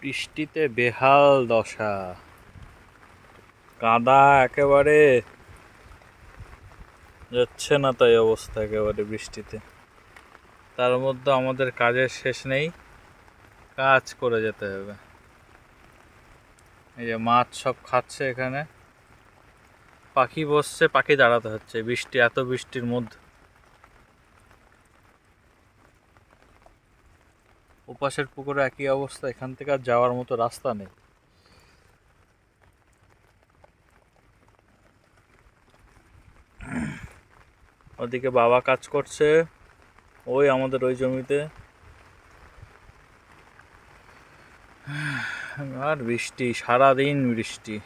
বৃষ্টিতে বেহাল দশা, কাদা একেবারে যাচ্ছে না, তাই অবস্থা একেবারে বৃষ্টিতে। তার মধ্যে আমাদের কাজের শেষ নেই, কাজ করে যেতে হবে। এই যে মাছ সব খাচ্ছে এখানে, পাখি বসছে, পাখি দাঁড়াতে হচ্ছে বৃষ্টি, এত বৃষ্টির মধ্যে। ওপাশের পুকুরে একই অবস্থা, এখান থেকে আর যাওয়ার মতো রাস্তা নেই। ওদিকে বাবা কাজ করছে ওই আমাদের ওই জমিতে, আর বৃষ্টি, সারাদিন বৃষ্টি।